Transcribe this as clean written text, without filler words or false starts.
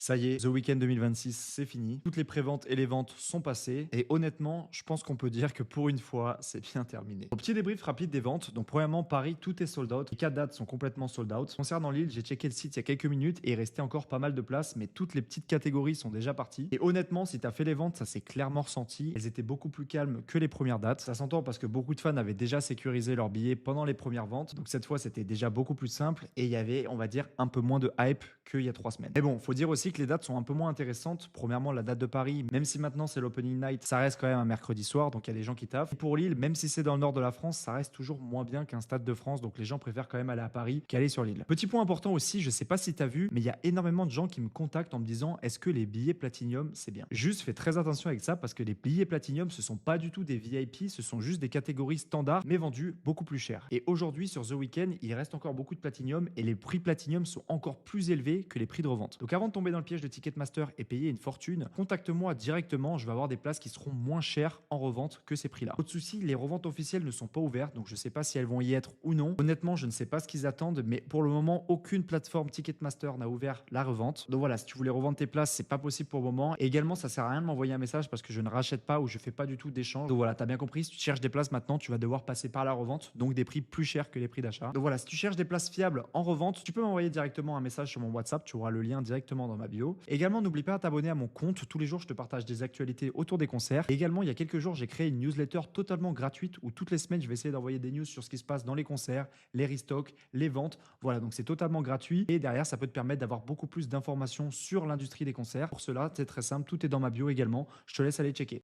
Ça y est, The Weeknd 2026, c'est fini. Toutes les préventes et les ventes sont passées. Et honnêtement, je pense qu'on peut dire que pour une fois, c'est bien terminé. Au petit débrief rapide des ventes. Donc, premièrement, Paris, tout est sold out. Les 4 dates sont complètement sold out. Concernant Lille, j'ai checké le site il y a quelques minutes et il restait encore pas mal de places, mais toutes les petites catégories sont déjà parties. Et honnêtement, si tu as fait les ventes, ça s'est clairement ressenti. Elles étaient beaucoup plus calmes que les premières dates. Ça s'entend parce que beaucoup de fans avaient déjà sécurisé leurs billets pendant les premières ventes. Donc, cette fois, c'était déjà beaucoup plus simple et il y avait, on va dire, un peu moins de hype qu'il y a 3 semaines. Mais bon, faut dire aussi que les dates sont un peu moins intéressantes. Premièrement, la date de Paris, même si maintenant c'est l'opening night, ça reste quand même un mercredi soir, donc il y a des gens qui taffent. Et pour Lille, même si c'est dans le nord de la France, ça reste toujours moins bien qu'un stade de France, donc les gens préfèrent quand même aller à Paris qu'aller sur Lille. Petit point important aussi, je sais pas si tu as vu, mais il y a énormément de gens qui me contactent en me disant est-ce que les billets Platinum c'est bien. Juste fais très attention avec ça parce que les billets Platinum ce sont pas du tout des VIP, ce sont juste des catégories standards mais vendus beaucoup plus cher. Et aujourd'hui sur The Weeknd, il reste encore beaucoup de Platinum et les prix Platinum sont encore plus élevés que les prix de revente. Donc avant de tomber dans le piège de Ticketmaster et payer une fortune, contacte-moi directement, je vais avoir des places qui seront moins chères en revente que ces prix-là. Autre souci, les reventes officielles ne sont pas ouvertes, donc je ne sais pas si elles vont y être ou non. Honnêtement, je ne sais pas ce qu'ils attendent, mais pour le moment, aucune plateforme Ticketmaster n'a ouvert la revente. Donc voilà, si tu voulais revendre tes places, c'est pas possible pour le moment. Et également, ça sert à rien de m'envoyer un message parce que je ne rachète pas ou je fais pas du tout d'échange. Donc voilà, t'as bien compris, si tu cherches des places maintenant, tu vas devoir passer par la revente, donc des prix plus chers que les prix d'achat. Donc voilà, si tu cherches des places fiables en revente, tu peux m'envoyer directement un message sur mon WhatsApp, tu auras le lien directement dans ma bio. Également, n'oublie pas de t'abonner à mon compte. Tous les jours, je te partage des actualités autour des concerts. Et également, il y a quelques jours, j'ai créé une newsletter totalement gratuite où toutes les semaines, je vais essayer d'envoyer des news sur ce qui se passe dans les concerts, les restocks, les ventes. Voilà, donc c'est totalement gratuit. Et derrière, ça peut te permettre d'avoir beaucoup plus d'informations sur l'industrie des concerts. Pour cela, c'est très simple, tout est dans ma bio également. Je te laisse aller checker.